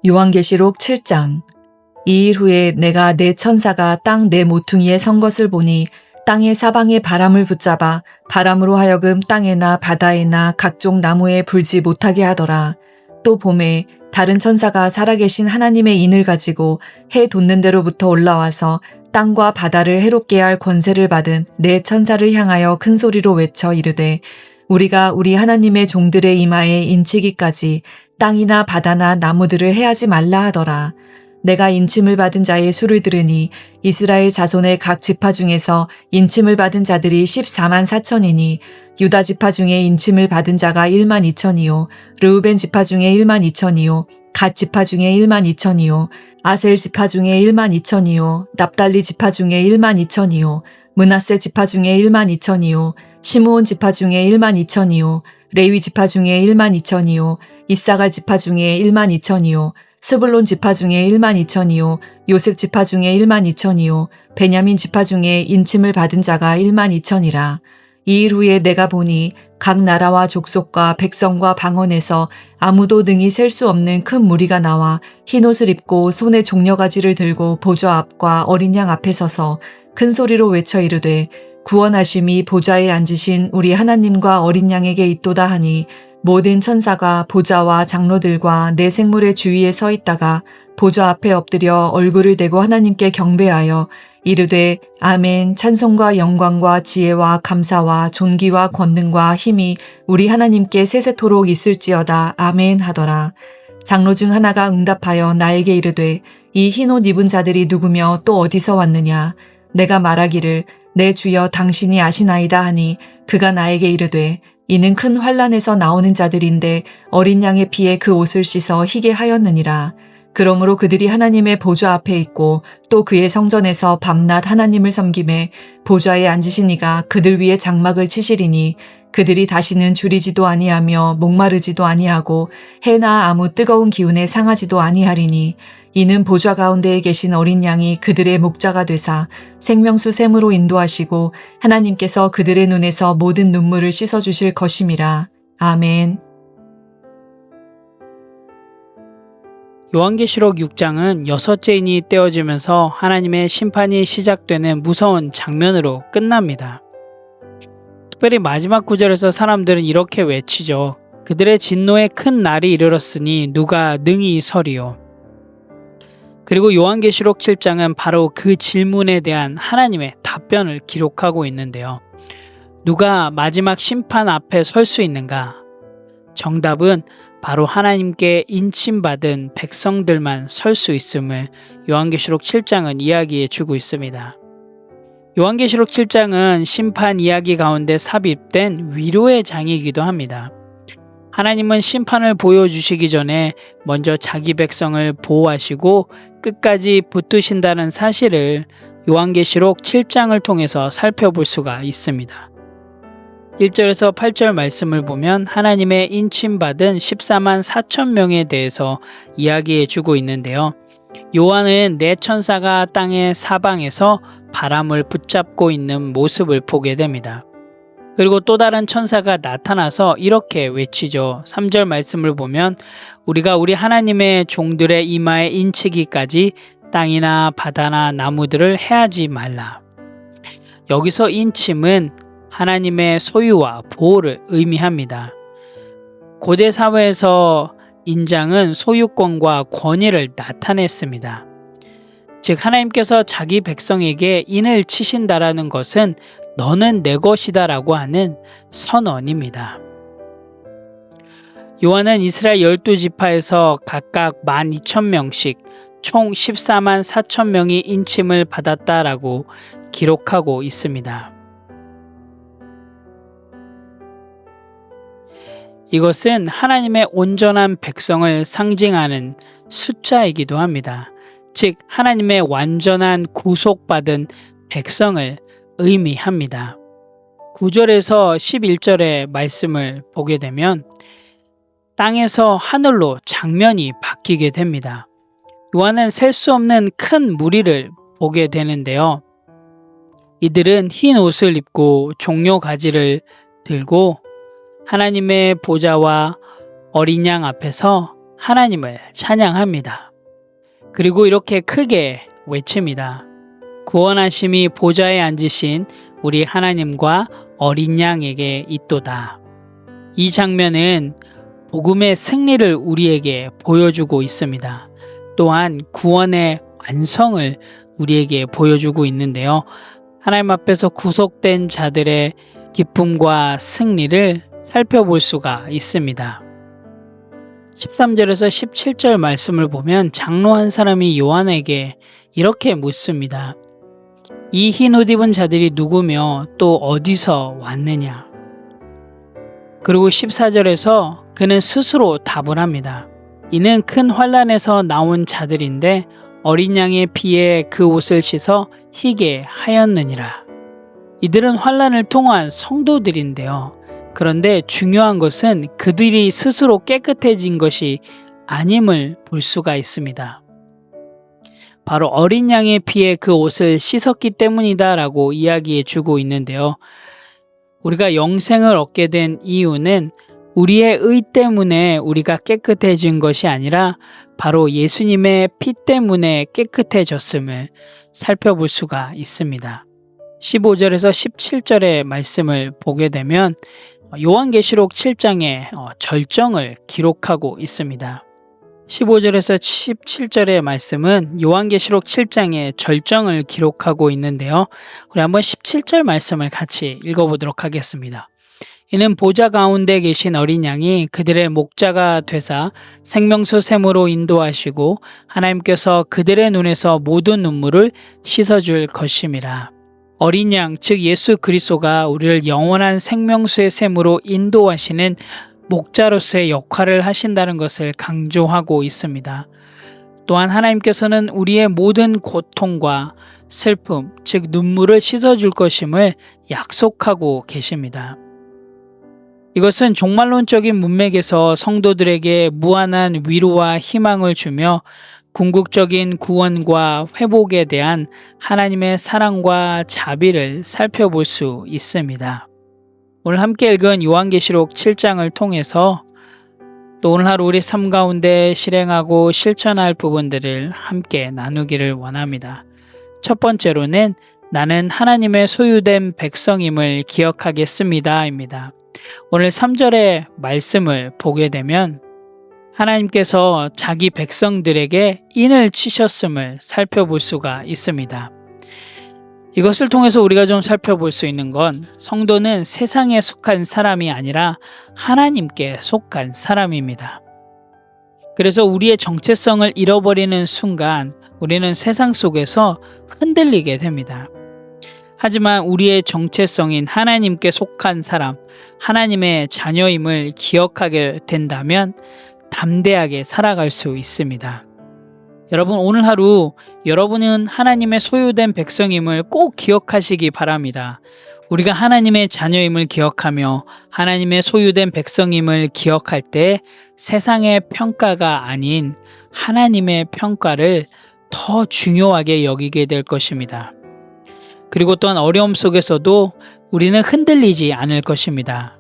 요한계시록 7장. 이 일 후에 내가 네 천사가 땅 네 모퉁이에 선 것을 보니 땅의 사방에 바람을 붙잡아 바람으로 하여금 땅에나 바다에나 각종 나무에 불지 못하게 하더라. 또 봄에 다른 천사가 살아계신 하나님의 인을 가지고 해 돋는 데로부터 올라와서 땅과 바다를 해롭게 할 권세를 받은 네 천사를 향하여 큰 소리로 외쳐 이르되 우리가 우리 하나님의 종들의 이마에 인치기까지 땅이나 바다나 나무들을 해하지 말라 하더라. 내가 인침을 받은 자의 수를 들으니 이스라엘 자손의 각 지파 중에서 인침을 받은 자들이 14만 4천이니 유다 지파 중에 인침을 받은 자가 1만 2천이요 르우벤 지파 중에 1만 2천이요 갓 지파 중에 1만 2천이요 아셀 지파 중에 1만 2천이요 납달리 지파 중에 1만 2천이요 므낫세 지파 중에 1만 2천이요 시므온 지파 중에 1만 2천이요 레위 지파 중에 1만 2천이요 이사갈 지파 중에 1만 2천이요 스불론 지파 중에 1만 2천이요 요셉 지파 중에 1만 2천이요 베냐민 지파 중에 인침을 받은 자가 1만 2천이라. 이 일 후에 내가 보니 각 나라와 족속과 백성과 방언에서 아무도 능히 셀 수 없는 큰 무리가 나와 흰옷을 입고 손에 종려가지를 들고 보좌 앞과 어린 양 앞에 서서 큰 소리로 외쳐 이르되 구원하심이 보좌에 앉으신 우리 하나님과 어린 양에게 있도다 하니 모든 천사가 보좌와 장로들과 내 생물의 주위에 서 있다가 보좌 앞에 엎드려 얼굴을 대고 하나님께 경배하여 이르되 아멘 찬송과 영광과 지혜와 감사와 존귀와 권능과 힘이 우리 하나님께 세세토록 있을지어다 아멘 하더라. 장로 중 하나가 응답하여 나에게 이르되 이 흰옷 입은 자들이 누구며 또 어디서 왔느냐. 내가 말하기를 내 주여 당신이 아시나이다 하니 그가 나에게 이르되 이는 큰 환난에서 나오는 자들인데 어린 양의 피에 그 옷을 씻어 희게 하였느니라. 그러므로 그들이 하나님의 보좌 앞에 있고 또 그의 성전에서 밤낮 하나님을 섬김에 보좌에 앉으신 이가 그들 위에 장막을 치시리니 그들이 다시는 줄이지도 아니하며 목마르지도 아니하고 해나 아무 뜨거운 기운에 상하지도 아니하리니 이는 보좌 가운데에 계신 어린 양이 그들의 목자가 되사 생명수 샘으로 인도하시고 하나님께서 그들의 눈에서 모든 눈물을 씻어주실 것임이라. 아멘. 요한계시록 6장은 여섯째 인이 떼어지면서 하나님의 심판이 시작되는 무서운 장면으로 끝납니다. 특별히 마지막 구절에서 사람들은 이렇게 외치죠. 그들의 진노의 큰 날이 이르렀으니 누가 능히 서리요. 그리고 요한계시록 7장은 바로 그 질문에 대한 하나님의 답변을 기록하고 있는데요. 누가 마지막 심판 앞에 설 수 있는가? 정답은 바로 하나님께 인침받은 백성들만 설 수 있음을 요한계시록 7장은 이야기해 주고 있습니다. 요한계시록 7장은 심판 이야기 가운데 삽입된 위로의 장이기도 합니다. 하나님은 심판을 보여주시기 전에 먼저 자기 백성을 보호하시고 끝까지 붙드신다는 사실을 요한계시록 7장을 통해서 살펴볼 수가 있습니다. 1절에서 8절 말씀을 보면 하나님의 인침받은 14만 4천 명에 대해서 이야기해 주고 있는데요. 요한은 네 천사가 땅의 사방에서 바람을 붙잡고 있는 모습을 보게 됩니다. 그리고 또 다른 천사가 나타나서 이렇게 외치죠. 3절 말씀을 보면 우리가 우리 하나님의 종들의 이마에 인치기까지 땅이나 바다나 나무들을 해하지 말라. 여기서 인침은 하나님의 소유와 보호를 의미합니다. 고대 사회에서 인장은 소유권과 권위를 나타냈습니다. 즉 하나님께서 자기 백성에게 인을 치신다라는 것은 너는 내 것이다라고 하는 선언입니다. 요한은 이스라엘 12지파에서 각각 12,000명씩 총 14만 4천 명이 인침을 받았다라고 기록하고 있습니다. 이것은 하나님의 온전한 백성을 상징하는 숫자이기도 합니다. 즉 하나님의 완전한 구속받은 백성을 의미합니다. 9절에서 11절의 말씀을 보게 되면 땅에서 하늘로 장면이 바뀌게 됩니다. 요한은 셀 수 없는 큰 무리를 보게 되는데요. 이들은 흰 옷을 입고 종려 가지를 들고 하나님의 보좌와 어린 양 앞에서 하나님을 찬양합니다. 그리고 이렇게 크게 외칩니다. 구원하심이 보좌에 앉으신 우리 하나님과 어린 양에게 있도다. 이 장면은 복음의 승리를 우리에게 보여주고 있습니다. 또한 구원의 완성을 우리에게 보여주고 있는데요. 하나님 앞에서 구속된 자들의 기쁨과 승리를 살펴볼 수가 있습니다. 13절에서 17절 말씀을 보면 장로 한 사람이 요한에게 이렇게 묻습니다. 이 흰 옷 입은 자들이 누구며 또 어디서 왔느냐? 그리고 14절에서 그는 스스로 답을 합니다. 이는 큰 환난에서 나온 자들인데 어린 양의 피에 그 옷을 씻어 희게 하였느니라. 이들은 환난을 통한 성도들인데요. 그런데 중요한 것은 그들이 스스로 깨끗해진 것이 아님을 볼 수가 있습니다. 바로 어린 양의 피에 그 옷을 씻었기 때문이다 라고 이야기해 주고 있는데요. 우리가 영생을 얻게 된 이유는 우리의 의 때문에 우리가 깨끗해진 것이 아니라 바로 예수님의 피 때문에 깨끗해졌음을 살펴볼 수가 있습니다. 15절에서 17절의 말씀을 보게 되면 요한계시록 7장의 절정을 기록하고 있습니다. 15절에서 17절의 말씀은 요한계시록 7장의 절정을 기록하고 있는데요. 우리 한번 17절 말씀을 같이 읽어보도록 하겠습니다. 이는 보좌 가운데 계신 어린 양이 그들의 목자가 되사 생명수 샘으로 인도하시고 하나님께서 그들의 눈에서 모든 눈물을 씻어줄 것임이라. 어린 양, 즉 예수 그리스도가 우리를 영원한 생명수의 샘으로 인도하시는 목자로서의 역할을 하신다는 것을 강조하고 있습니다. 또한 하나님께서는 우리의 모든 고통과 슬픔, 즉 눈물을 씻어줄 것임을 약속하고 계십니다. 이것은 종말론적인 문맥에서 성도들에게 무한한 위로와 희망을 주며 궁극적인 구원과 회복에 대한 하나님의 사랑과 자비를 살펴볼 수 있습니다. 오늘 함께 읽은 요한계시록 7장을 통해서 또 오늘 하루 우리 삶 가운데 실행하고 실천할 부분들을 함께 나누기를 원합니다. 첫 번째로는 나는 하나님의 소유된 백성임을 기억하겠습니다 입니다. 오늘 3절의 말씀을 보게 되면 하나님께서 자기 백성들에게 인을 치셨음을 살펴볼 수가 있습니다. 이것을 통해서 우리가 좀 살펴볼 수 있는 건 성도는 세상에 속한 사람이 아니라 하나님께 속한 사람입니다. 그래서 우리의 정체성을 잃어버리는 순간 우리는 세상 속에서 흔들리게 됩니다. 하지만 우리의 정체성인 하나님께 속한 사람, 하나님의 자녀임을 기억하게 된다면 담대하게 살아갈 수 있습니다. 여러분, 오늘 하루 여러분은 하나님의 소유된 백성임을 꼭 기억하시기 바랍니다. 우리가 하나님의 자녀임을 기억하며 하나님의 소유된 백성임을 기억할 때 세상의 평가가 아닌 하나님의 평가를 더 중요하게 여기게 될 것입니다. 그리고 또한 어려움 속에서도 우리는 흔들리지 않을 것입니다.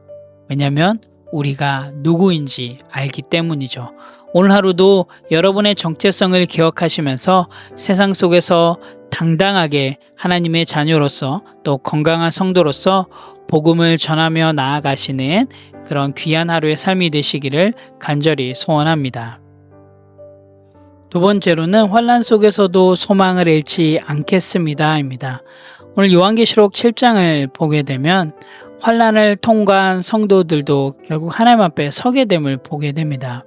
왜냐하면 우리가 누구인지 알기 때문이죠. 오늘 하루도 여러분의 정체성을 기억하시면서 세상 속에서 당당하게 하나님의 자녀로서 또 건강한 성도로서 복음을 전하며 나아가시는 그런 귀한 하루의 삶이 되시기를 간절히 소원합니다. 두 번째로는 환난 속에서도 소망을 잃지 않겠습니다입니다. 오늘 요한계시록 7장을 보게 되면 환난을 통과한 성도들도 결국 하나님 앞에 서게 됨을 보게 됩니다.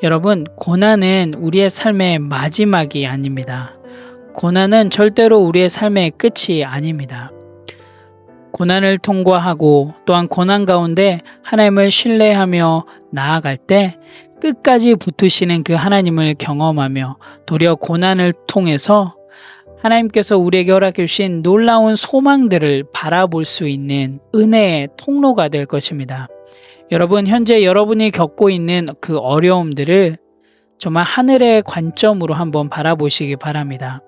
여러분, 고난은 우리의 삶의 마지막이 아닙니다. 고난은 절대로 우리의 삶의 끝이 아닙니다. 고난을 통과하고 또한 고난 가운데 하나님을 신뢰하며 나아갈 때 끝까지 붙으시는 그 하나님을 경험하며 도리어 고난을 통해서 하나님께서 우리에게 허락해 주신 놀라운 소망들을 바라볼 수 있는 은혜의 통로가 될 것입니다. 여러분, 현재 여러분이 겪고 있는 그 어려움들을 정말 하늘의 관점으로 한번 바라보시기 바랍니다.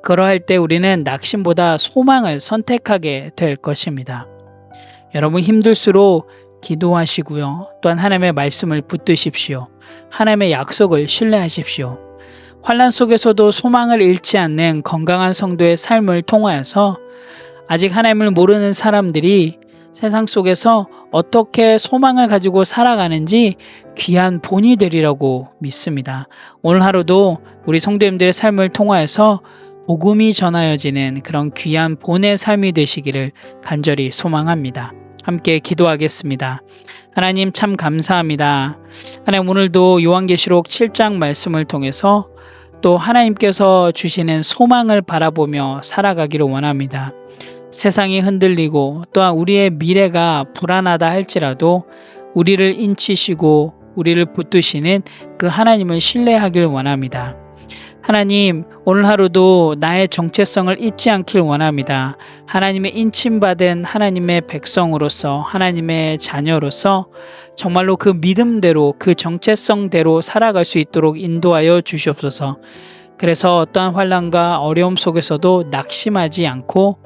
그러할 때 우리는 낙심보다 소망을 선택하게 될 것입니다. 여러분, 힘들수록 기도하시고요. 또한 하나님의 말씀을 붙드십시오. 하나님의 약속을 신뢰하십시오. 환난 속에서도 소망을 잃지 않는 건강한 성도의 삶을 통하여서 아직 하나님을 모르는 사람들이 세상 속에서 어떻게 소망을 가지고 살아가는지 귀한 본이 되리라고 믿습니다. 오늘 하루도 우리 성도님들의 삶을 통하여서 복음이 전하여지는 그런 귀한 본의 삶이 되시기를 간절히 소망합니다. 함께 기도하겠습니다. 하나님 참 감사합니다. 하나님 오늘도 요한계시록 7장 말씀을 통해서 또 하나님께서 주시는 소망을 바라보며 살아가기를 원합니다. 세상이 흔들리고 또한 우리의 미래가 불안하다 할지라도 우리를 인치시고 우리를 붙드시는 그 하나님을 신뢰하길 원합니다. 하나님 오늘 하루도 나의 정체성을 잊지 않길 원합니다. 하나님의 인침받은 하나님의 백성으로서 하나님의 자녀로서 정말로 그 믿음대로 그 정체성대로 살아갈 수 있도록 인도하여 주시옵소서. 그래서 어떠한 환난과 어려움 속에서도 낙심하지 않고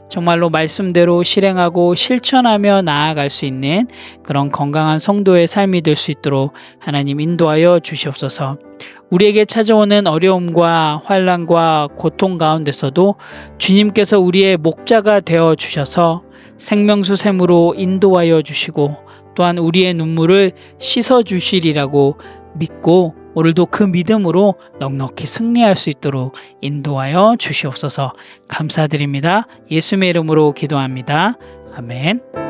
정말로 말씀대로 실행하고 실천하며 나아갈 수 있는 그런 건강한 성도의 삶이 될 수 있도록 하나님 인도하여 주시옵소서. 우리에게 찾아오는 어려움과 환난과 고통 가운데서도 주님께서 우리의 목자가 되어 주셔서 생명수 샘으로 인도하여 주시고 또한 우리의 눈물을 씻어 주시리라고 믿고 오늘도 그 믿음으로 넉넉히 승리할 수 있도록 인도하여 주시옵소서. 감사드립니다. 예수님의 이름으로 기도합니다. 아멘.